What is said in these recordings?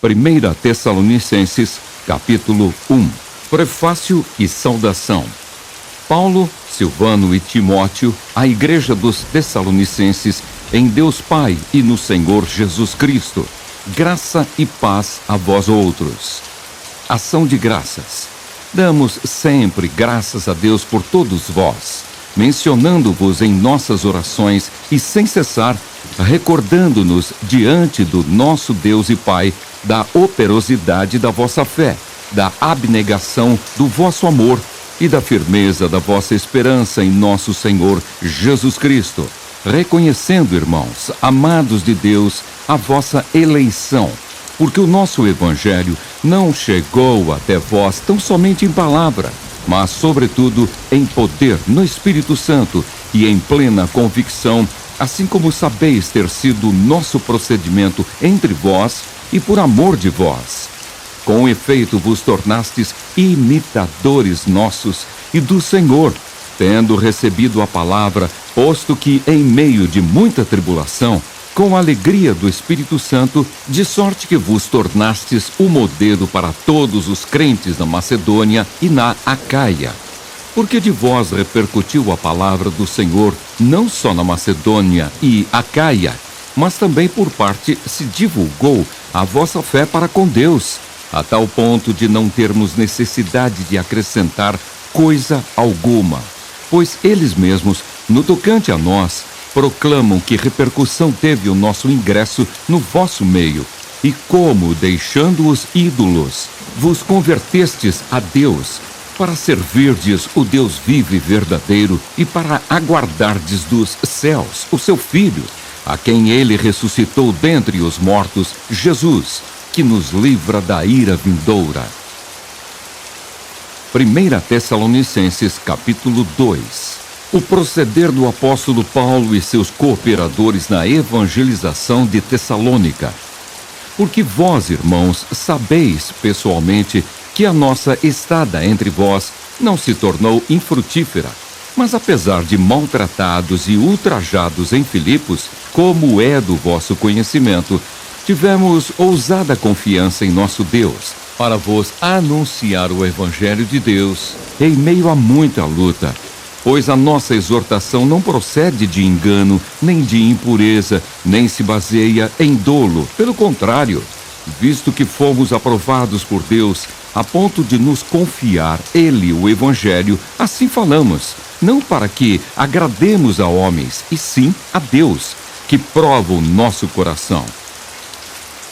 1 Tessalonicenses, capítulo 1. Prefácio e saudação. Paulo, Silvano e Timóteo, à Igreja dos Tessalonicenses, em Deus Pai e no Senhor Jesus Cristo, graça e paz a vós outros. Ação de graças. Damos sempre graças a Deus por todos vós, mencionando-vos em nossas orações e sem cessar, recordando-nos diante do nosso Deus e Pai da operosidade da vossa fé, da abnegação do vosso amor e da firmeza da vossa esperança em nosso Senhor Jesus Cristo, reconhecendo, irmãos, amados de Deus, a vossa eleição, porque o nosso Evangelho não chegou até vós tão somente em palavra, mas, sobretudo, em poder no Espírito Santo e em plena convicção, assim como sabeis ter sido o nosso procedimento entre vós e por amor de vós. Com efeito vos tornastes imitadores nossos e do Senhor, tendo recebido a palavra, posto que em meio de muita tribulação, com a alegria do Espírito Santo, de sorte que vos tornastes o modelo para todos os crentes na Macedônia e na Acaia. Porque de vós repercutiu a palavra do Senhor, não só na Macedônia e Acaia, mas também por parte se divulgou a vossa fé para com Deus, a tal ponto de não termos necessidade de acrescentar coisa alguma, pois eles mesmos, no tocante a nós, proclamam que repercussão teve o nosso ingresso no vosso meio, e como, deixando os ídolos, vos convertestes a Deus, para servirdes o Deus vivo e verdadeiro, e para aguardardes dos céus o seu Filho, a quem ele ressuscitou dentre os mortos, Jesus, que nos livra da ira vindoura. 1 Tessalonicenses, capítulo 2. O proceder do apóstolo Paulo e seus cooperadores na evangelização de Tessalônica. Porque vós, irmãos, sabeis pessoalmente que a nossa estada entre vós não se tornou infrutífera, mas apesar de maltratados e ultrajados em Filipos, como é do vosso conhecimento, tivemos ousada confiança em nosso Deus, para vos anunciar o Evangelho de Deus, em meio a muita luta, pois a nossa exortação não procede de engano, nem de impureza, nem se baseia em dolo. Pelo contrário, visto que fomos aprovados por Deus, a ponto de nos confiar Ele o Evangelho, assim falamos, não para que agrademos a homens, e sim a Deus, que prova o nosso coração.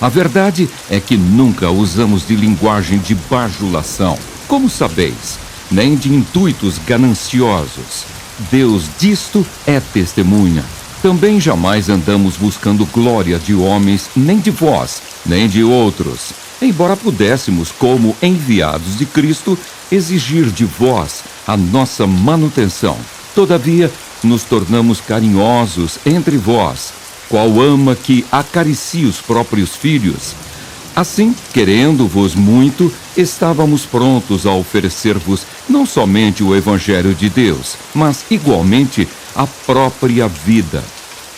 A verdade é que nunca usamos de linguagem de bajulação, como sabeis, nem de intuitos gananciosos. Deus disto é testemunha. Também jamais andamos buscando glória de homens, nem de vós, nem de outros, embora pudéssemos, como enviados de Cristo, exigir de vós a nossa manutenção. Todavia, nos tornamos carinhosos entre vós, qual ama que acaricia os próprios filhos. Assim, querendo-vos muito, estávamos prontos a oferecer-vos não somente o Evangelho de Deus, mas igualmente a própria vida.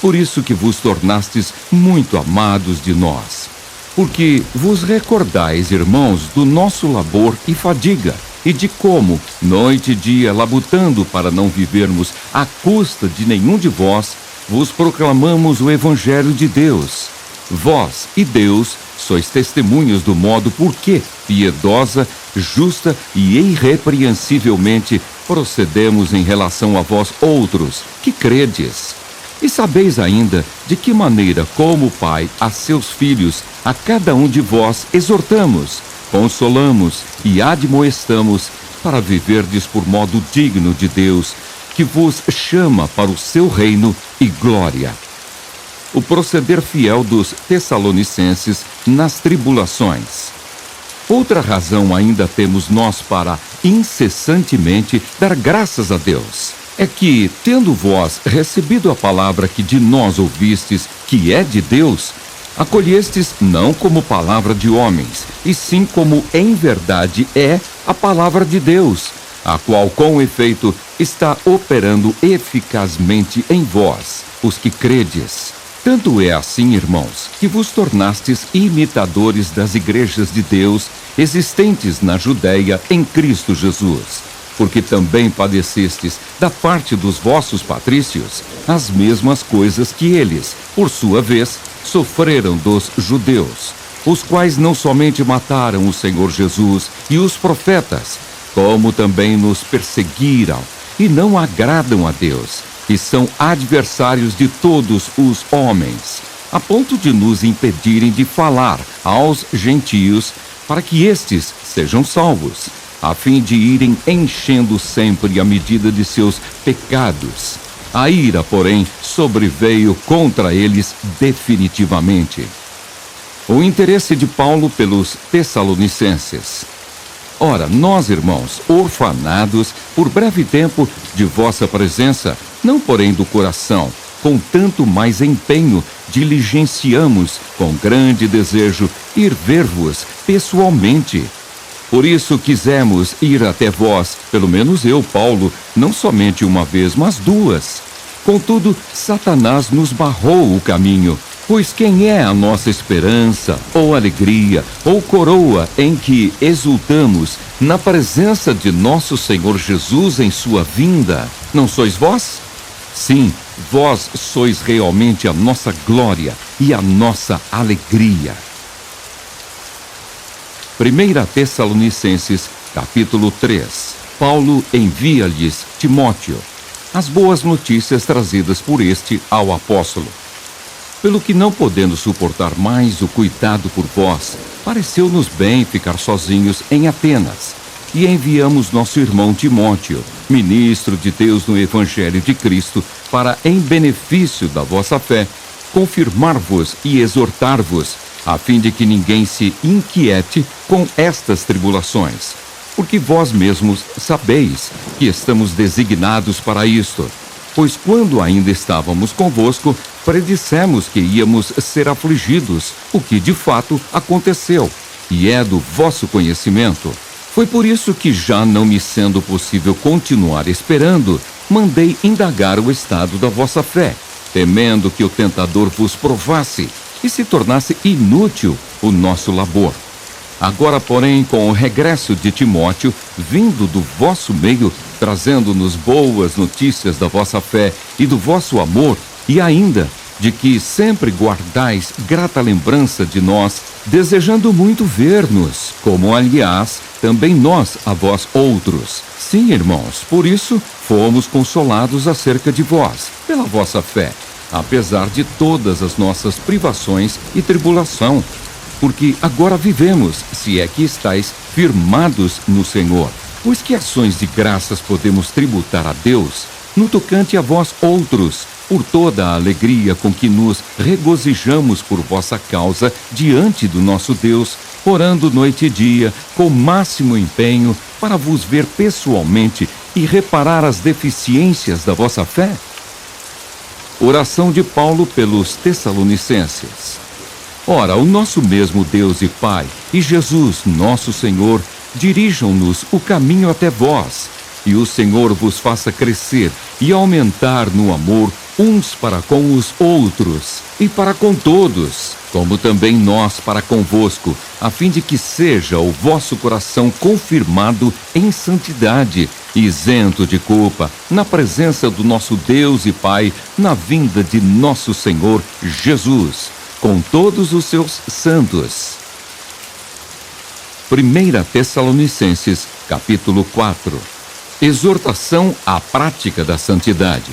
Por isso que vos tornastes muito amados de nós. Porque vos recordais, irmãos, do nosso labor e fadiga, e de como, noite e dia, labutando para não vivermos à custa de nenhum de vós, vos proclamamos o Evangelho de Deus. Vós e Deus sois testemunhas do modo por que, piedosa, justa e irrepreensivelmente, procedemos em relação a vós outros, que credes. E sabeis ainda de que maneira, como Pai a seus filhos, a cada um de vós exortamos, consolamos e admoestamos, para viverdes por modo digno de Deus, que vos chama para o seu reino e glória. O proceder fiel dos Tessalonicenses nas tribulações. Outra razão ainda temos nós para incessantemente dar graças a Deus. É que, tendo vós recebido a palavra que de nós ouvistes, que é de Deus, acolhestes não como palavra de homens, e sim como em verdade é a palavra de Deus, a qual, com efeito, está operando eficazmente em vós, os que credes. Tanto é assim, irmãos, que vos tornastes imitadores das igrejas de Deus existentes na Judéia em Cristo Jesus, porque também padecestes da parte dos vossos patrícios as mesmas coisas que eles, por sua vez, sofreram dos judeus, os quais não somente mataram o Senhor Jesus e os profetas, como também nos perseguiram e não agradam a Deus, e são adversários de todos os homens, a ponto de nos impedirem de falar aos gentios para que estes sejam salvos, a fim de irem enchendo sempre a medida de seus pecados. A ira, porém, sobreveio contra eles definitivamente. O interesse de Paulo pelos Tessalonicenses. Ora, nós, irmãos, orfanados por breve tempo de vossa presença, não porém do coração, com tanto mais empenho, diligenciamos com grande desejo ir ver-vos pessoalmente. Por isso quisemos ir até vós, pelo menos eu, Paulo, não somente uma vez, mas duas. Contudo, Satanás nos barrou o caminho, pois quem é a nossa esperança, ou alegria, ou coroa em que exultamos na presença de nosso Senhor Jesus em sua vinda? Não sois vós? Sim, vós sois realmente a nossa glória e a nossa alegria. 1 Tessalonicenses, capítulo 3. Paulo envia-lhes Timóteo as boas notícias trazidas por este ao apóstolo. Pelo que, não podendo suportar mais o cuidado por vós, pareceu-nos bem ficar sozinhos em Atenas, e enviamos nosso irmão Timóteo, ministro de Deus no Evangelho de Cristo, para, em benefício da vossa fé, confirmar-vos e exortar-vos, a fim de que ninguém se inquiete com estas tribulações. Porque vós mesmos sabeis que estamos designados para isto. Pois quando ainda estávamos convosco, predissemos que íamos ser afligidos, o que de fato aconteceu, e é do vosso conhecimento. Foi por isso que, já não me sendo possível continuar esperando, mandei indagar o estado da vossa fé, temendo que o tentador vos provasse e se tornasse inútil o nosso labor. Agora, porém, com o regresso de Timóteo, vindo do vosso meio, trazendo-nos boas notícias da vossa fé e do vosso amor, e ainda de que sempre guardais grata lembrança de nós, desejando muito ver-nos, como, aliás, também nós a vós outros. Sim, irmãos, por isso fomos consolados acerca de vós, pela vossa fé, apesar de todas as nossas privações e tribulação, porque agora vivemos, se é que estáis firmados no Senhor. Pois que ações de graças podemos tributar a Deus, no tocante a vós outros, por toda a alegria com que nos regozijamos por vossa causa diante do nosso Deus, orando noite e dia, com máximo empenho, para vos ver pessoalmente e reparar as deficiências da vossa fé? Oração de Paulo pelos Tessalonicenses. Ora, o nosso mesmo Deus e Pai, e Jesus, nosso Senhor, dirijam-nos o caminho até vós, e o Senhor vos faça crescer e aumentar no amor uns para com os outros, e para com todos, como também nós para convosco, a fim de que seja o vosso coração confirmado em santidade, isento de culpa, na presença do nosso Deus e Pai, na vinda de nosso Senhor Jesus, com todos os seus santos. 1 Tessalonicenses, capítulo 4. Exortação à prática da santidade.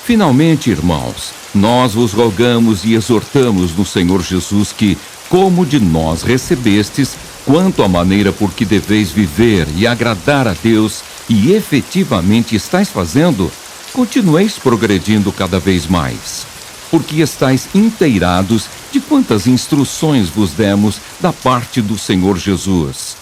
Finalmente, irmãos, nós vos rogamos e exortamos no Senhor Jesus que, como de nós recebestes, quanto à maneira por que deveis viver e agradar a Deus, e efetivamente estáis fazendo, continueis progredindo cada vez mais, porque estáis inteirados de quantas instruções vos demos da parte do Senhor Jesus.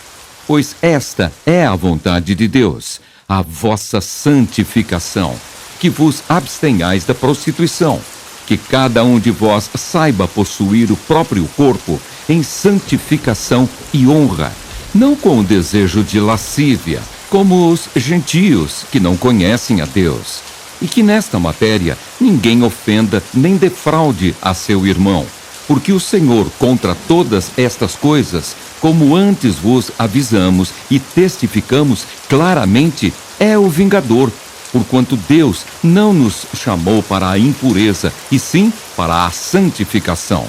Pois esta é a vontade de Deus, a vossa santificação, que vos abstenhais da prostituição, que cada um de vós saiba possuir o próprio corpo em santificação e honra, não com o desejo de lascívia, como os gentios que não conhecem a Deus, e que nesta matéria ninguém ofenda nem defraude a seu irmão, porque o Senhor contra todas estas coisas, como antes vos avisamos e testificamos claramente, é o vingador, porquanto Deus não nos chamou para a impureza, e sim para a santificação.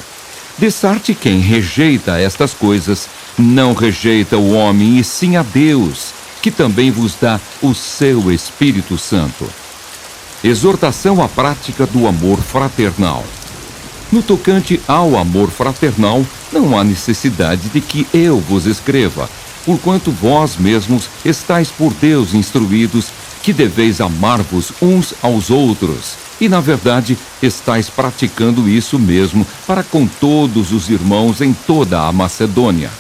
De sorte quem rejeita estas coisas, não rejeita o homem, e sim a Deus, que também vos dá o seu Espírito Santo. Exortação à prática do amor fraternal. No tocante ao amor fraternal, não há necessidade de que eu vos escreva, porquanto vós mesmos estáis por Deus instruídos que deveis amar-vos uns aos outros, e na verdade estáis praticando isso mesmo para com todos os irmãos em toda a Macedônia.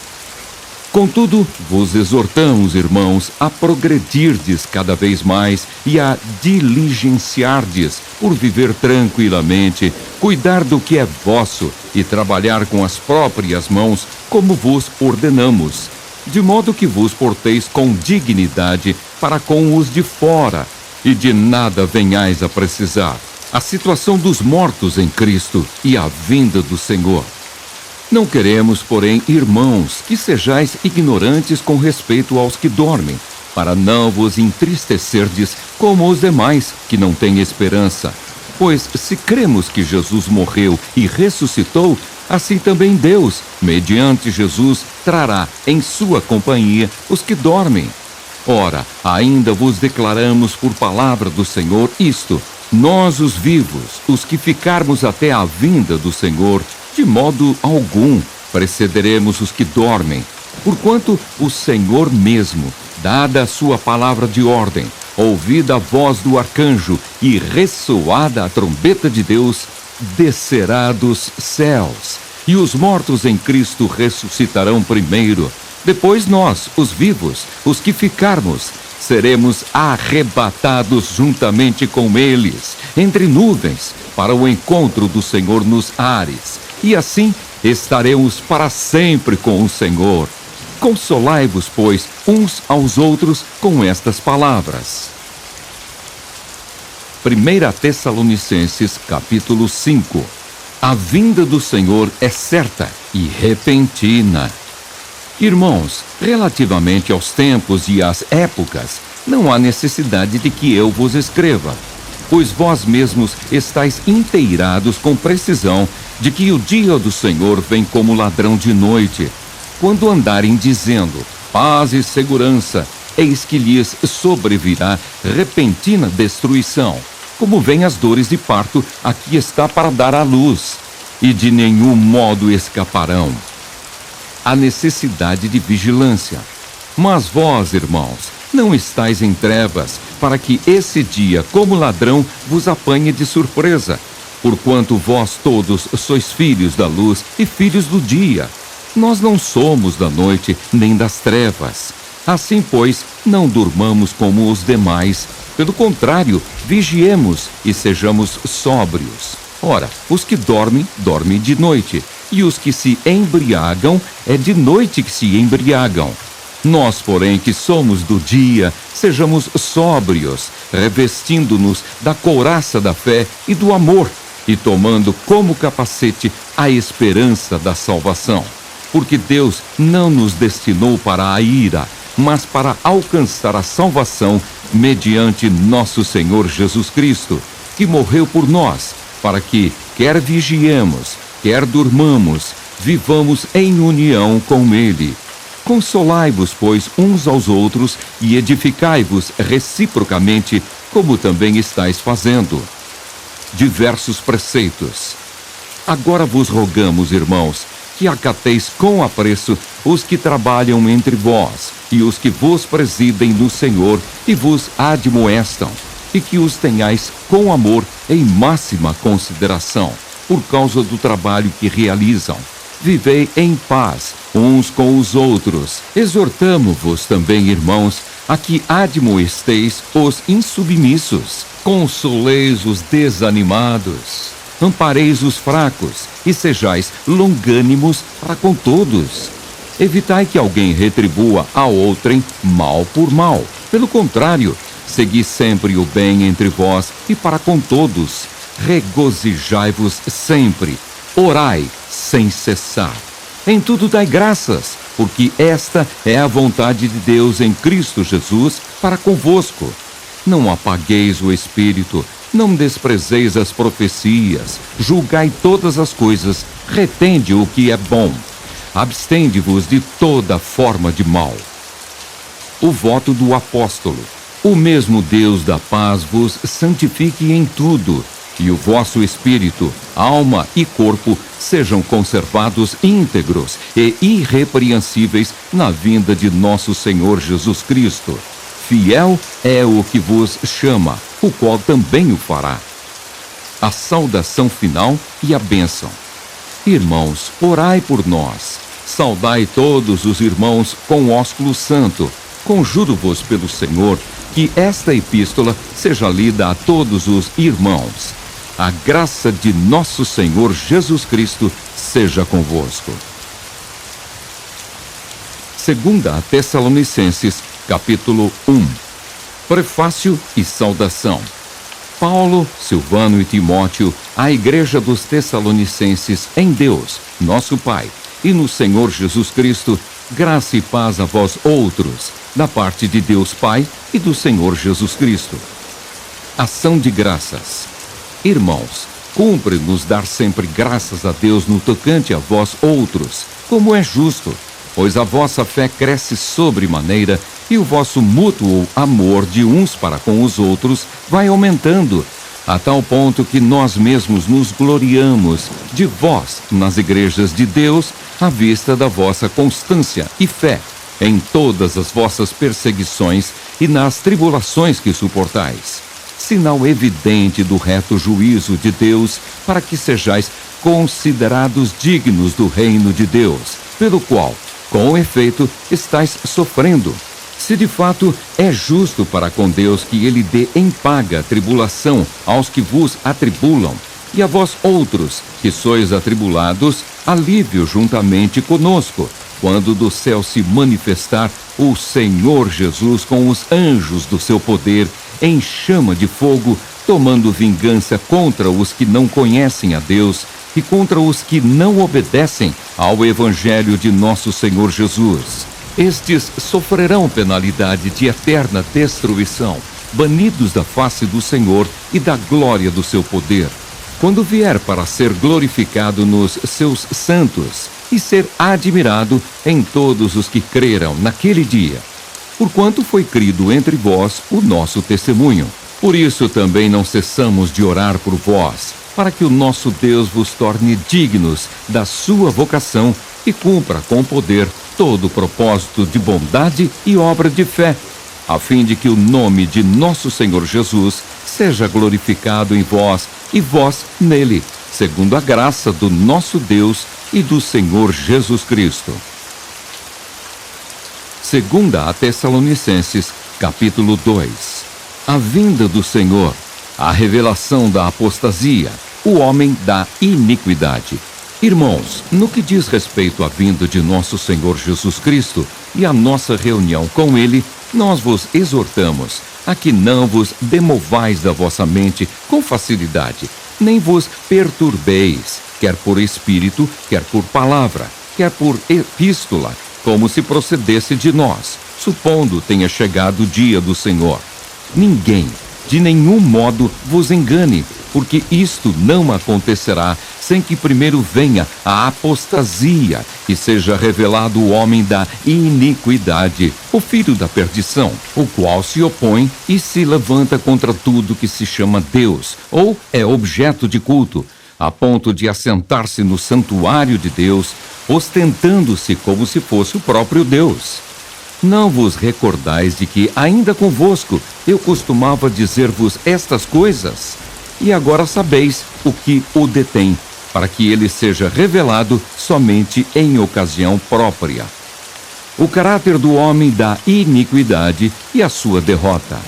Contudo, vos exortamos, irmãos, a progredirdes cada vez mais e a diligenciardes por viver tranquilamente, cuidar do que é vosso e trabalhar com as próprias mãos, como vos ordenamos, de modo que vos porteis com dignidade para com os de fora, e de nada venhais a precisar. A situação dos mortos em Cristo e a vinda do Senhor. Não queremos, porém, irmãos, que sejais ignorantes com respeito aos que dormem, para não vos entristecerdes como os demais, que não têm esperança. Pois, se cremos que Jesus morreu e ressuscitou, assim também Deus, mediante Jesus, trará em sua companhia os que dormem. Ora, ainda vos declaramos por palavra do Senhor isto: nós, os vivos, os que ficarmos até a vinda do Senhor, de modo algum precederemos os que dormem, porquanto o Senhor mesmo, dada a sua palavra de ordem, ouvida a voz do arcanjo e ressoada a trombeta de Deus, descerá dos céus, e os mortos em Cristo ressuscitarão primeiro. Depois nós, os vivos, os que ficarmos, seremos arrebatados juntamente com eles, entre nuvens, para o encontro do Senhor nos ares. E assim estaremos para sempre com o Senhor. Consolai-vos, pois, uns aos outros com estas palavras. 1 Tessalonicenses, capítulo 5. A vinda do Senhor é certa e repentina. Irmãos, relativamente aos tempos e às épocas, não há necessidade de que eu vos escreva, pois vós mesmos estáis inteirados com precisão de que o dia do Senhor vem como ladrão de noite, quando andarem dizendo paz e segurança, eis que lhes sobrevirá repentina destruição, como vêm as dores de parto a que está para dar à luz, e de nenhum modo escaparão. Há necessidade de vigilância. Mas vós, irmãos, não estáis em trevas, para que esse dia, como ladrão, vos apanhe de surpresa, porquanto vós todos sois filhos da luz e filhos do dia. Nós não somos da noite nem das trevas. Assim, pois, não durmamos como os demais. Pelo contrário, vigiemos e sejamos sóbrios. Ora, os que dormem, dormem de noite, e os que se embriagam, é de noite que se embriagam. Nós, porém, que somos do dia, sejamos sóbrios, revestindo-nos da couraça da fé e do amor, e tomando como capacete a esperança da salvação. Porque Deus não nos destinou para a ira, mas para alcançar a salvação mediante nosso Senhor Jesus Cristo, que morreu por nós, para que, quer vigiemos, quer durmamos, vivamos em união com Ele. Consolai-vos, pois, uns aos outros e edificai-vos reciprocamente, como também estáis fazendo. Diversos preceitos. Agora vos rogamos, irmãos, que acateis com apreço os que trabalham entre vós e os que vos presidem no Senhor e vos admoestam, e que os tenhais com amor em máxima consideração, por causa do trabalho que realizam. Vivei em paz uns com os outros. Exortamo-vos também, irmãos, a que admoesteis os insubmissos, consoleis os desanimados, ampareis os fracos e sejais longânimos para com todos. Evitai que alguém retribua a outrem mal por mal. Pelo contrário, Segui sempre o bem entre vós e para com todos. Regozijai-vos sempre. Orai sem cessar. Em tudo dai graças, porque esta é a vontade de Deus em Cristo Jesus para convosco. Não apagueis o espírito, não desprezeis as profecias, julgai todas as coisas, retende o que é bom. Abstende-vos de toda forma de mal. O voto do apóstolo. O mesmo Deus da paz vos santifique em tudo, e o vosso espírito, alma e corpo sejam conservados íntegros e irrepreensíveis na vinda de nosso Senhor Jesus Cristo. Fiel é o que vos chama, o qual também o fará. A saudação final e a bênção. Irmãos, orai por nós. Saudai todos os irmãos com ósculo santo. Conjuro-vos pelo Senhor que esta epístola seja lida a todos os irmãos. A graça de nosso Senhor Jesus Cristo seja convosco. 2 Tessalonicenses, capítulo 1. Prefácio e saudação. Paulo, Silvano e Timóteo, à igreja dos Tessalonicenses em Deus, nosso Pai, e no Senhor Jesus Cristo, graça e paz a vós outros, da parte de Deus Pai e do Senhor Jesus Cristo. Ação de graças. Irmãos, cumpre-nos dar sempre graças a Deus no tocante a vós outros, como é justo, pois a vossa fé cresce sobremaneira e o vosso mútuo amor de uns para com os outros vai aumentando, a tal ponto que nós mesmos nos gloriamos de vós nas igrejas de Deus à vista da vossa constância e fé em todas as vossas perseguições e nas tribulações que suportais. Sinal evidente do reto juízo de Deus, para que sejais considerados dignos do reino de Deus, pelo qual, com efeito, estáis sofrendo. Se de fato é justo para com Deus que ele dê em paga a tribulação aos que vos atribulam, e a vós outros, que sois atribulados, alívio juntamente conosco, quando do céu se manifestar o Senhor Jesus com os anjos do seu poder, em chama de fogo, tomando vingança contra os que não conhecem a Deus e contra os que não obedecem ao Evangelho de nosso Senhor Jesus. Estes sofrerão penalidade de eterna destruição, banidos da face do Senhor e da glória do seu poder, quando vier para ser glorificado nos seus santos e ser admirado em todos os que creram naquele dia. Porquanto foi crido entre vós o nosso testemunho. Por isso também não cessamos de orar por vós, para que o nosso Deus vos torne dignos da sua vocação e cumpra com poder todo o propósito de bondade e obra de fé, a fim de que o nome de nosso Senhor Jesus seja glorificado em vós e vós nele, segundo a graça do nosso Deus e do Senhor Jesus Cristo. 2 Tessalonicenses, capítulo 2. A vinda do Senhor, a revelação da apostasia, o homem da iniquidade. Irmãos, no que diz respeito à vinda de nosso Senhor Jesus Cristo e à nossa reunião com ele, nós vos exortamos a que não vos demovais da vossa mente com facilidade, nem vos perturbeis, quer por espírito, quer por palavra, quer por epístola, como se procedesse de nós, supondo tenha chegado o dia do Senhor. Ninguém, de nenhum modo, vos engane, porque isto não acontecerá sem que primeiro venha a apostasia e seja revelado o homem da iniquidade, o filho da perdição, o qual se opõe e se levanta contra tudo que se chama Deus ou é objeto de culto, a ponto de assentar-se no santuário de Deus, ostentando-se como se fosse o próprio Deus. Não vos recordais de que, ainda convosco, eu costumava dizer-vos estas coisas? E agora sabeis o que o detém, para que ele seja revelado somente em ocasião própria. O caráter do homem da iniquidade e a sua derrota.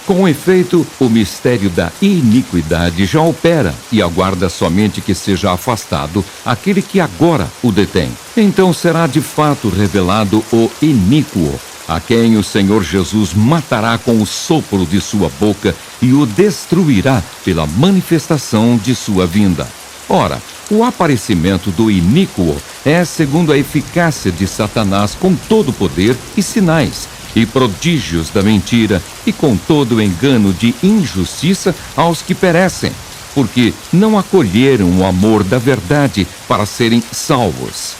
Com efeito, o mistério da iniquidade já opera e aguarda somente que seja afastado aquele que agora o detém. Então será de fato revelado o iníquo, a quem o Senhor Jesus matará com o sopro de sua boca e o destruirá pela manifestação de sua vinda. Ora, o aparecimento do iníquo é segundo a eficácia de Satanás com todo o poder e sinais, e prodígios da mentira, e com todo o engano de injustiça aos que perecem, porque não acolheram o amor da verdade para serem salvos.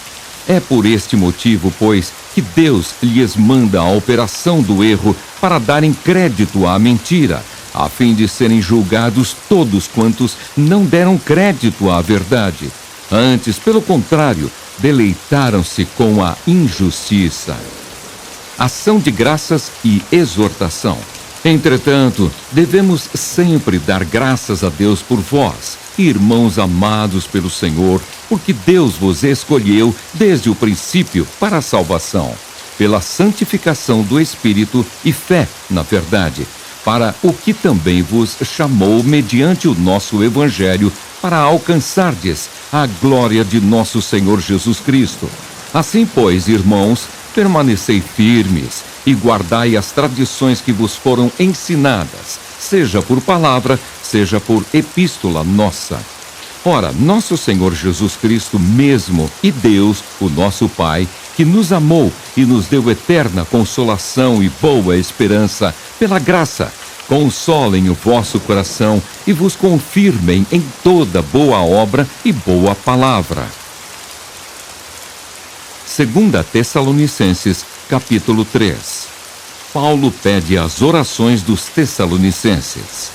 É por este motivo, pois, que Deus lhes manda a operação do erro para darem crédito à mentira, a fim de serem julgados todos quantos não deram crédito à verdade. Antes, pelo contrário, deleitaram-se com a injustiça. Ação de graças e exortação. Entretanto, devemos sempre dar graças a Deus por vós, irmãos amados pelo Senhor, porque Deus vos escolheu desde o princípio para a salvação, pela santificação do Espírito e fé na verdade, para o que também vos chamou mediante o nosso Evangelho, para alcançardes a glória de nosso Senhor Jesus Cristo. Assim, pois, irmãos, permanecei firmes e guardai as tradições que vos foram ensinadas, seja por palavra, seja por epístola nossa. Ora, nosso Senhor Jesus Cristo mesmo e Deus, o nosso Pai, que nos amou e nos deu eterna consolação e boa esperança pela graça, consolem o vosso coração e vos confirmem em toda boa obra e boa palavra. 2 Tessalonicenses, capítulo 3. Paulo pede as orações dos Tessalonicenses.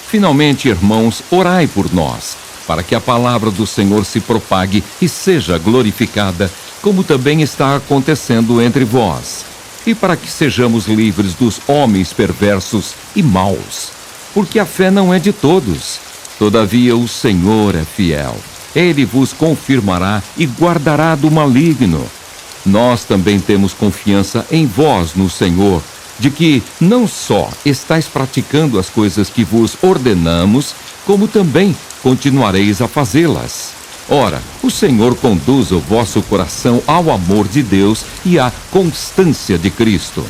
Finalmente, irmãos, orai por nós, para que a palavra do Senhor se propague e seja glorificada, como também está acontecendo entre vós, e para que sejamos livres dos homens perversos e maus, porque a fé não é de todos. Todavia o Senhor é fiel. Ele vos confirmará e guardará do maligno. Nós também temos confiança em vós no Senhor, de que não só estáis praticando as coisas que vos ordenamos, como também continuareis a fazê-las. Ora, o Senhor conduz o vosso coração ao amor de Deus e à constância de Cristo.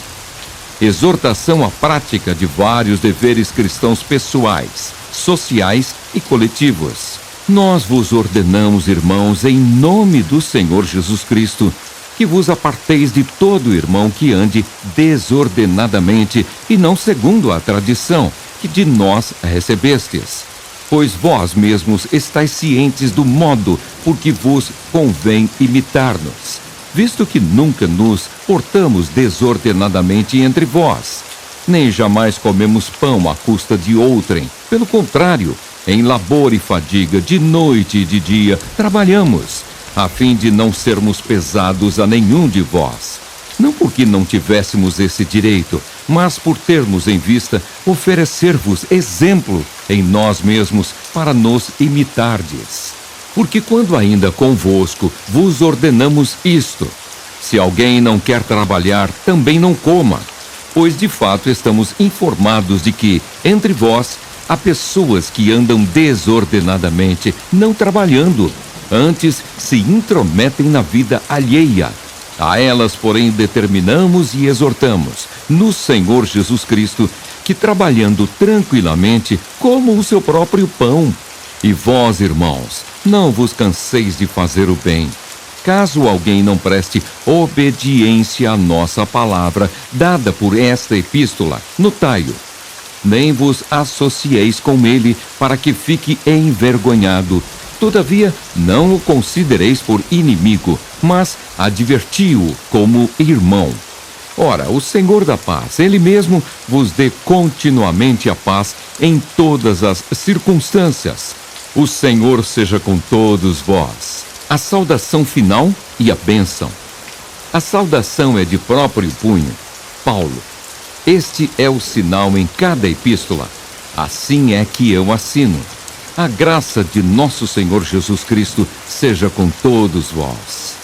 Exortação à prática de vários deveres cristãos pessoais, sociais e coletivos. Nós vos ordenamos, irmãos, em nome do Senhor Jesus Cristo, que vos aparteis de todo irmão que ande desordenadamente e não segundo a tradição que de nós recebestes. Pois vós mesmos estáis cientes do modo por que vos convém imitar-nos, visto que nunca nos portamos desordenadamente entre vós, nem jamais comemos pão à custa de outrem. Pelo contrário, em labor e fadiga, de noite e de dia, trabalhamos, a fim de não sermos pesados a nenhum de vós. Não porque não tivéssemos esse direito, mas por termos em vista oferecer-vos exemplo em nós mesmos para nos imitardes. Porque quando ainda convosco vos ordenamos isto: se alguém não quer trabalhar, também não coma. Pois de fato estamos informados de que, entre vós, há pessoas que andam desordenadamente, não trabalhando, antes se intrometem na vida alheia. A elas, porém, determinamos e exortamos, no Senhor Jesus Cristo, que trabalhando tranquilamente, comam o seu próprio pão. E vós, irmãos, não vos canseis de fazer o bem. Caso alguém não preste obediência à nossa palavra, dada por esta epístola, notai-o. Nem vos associeis com ele, para que fique envergonhado. Todavia, não o considereis por inimigo, mas adverti-o como irmão. Ora, o Senhor da paz, Ele mesmo vos dê continuamente a paz em todas as circunstâncias. O Senhor seja com todos vós. A saudação final e a bênção. A saudação é de próprio punho. Paulo. Este é o sinal em cada epístola. Assim é que eu assino. A graça de nosso Senhor Jesus Cristo seja com todos vós.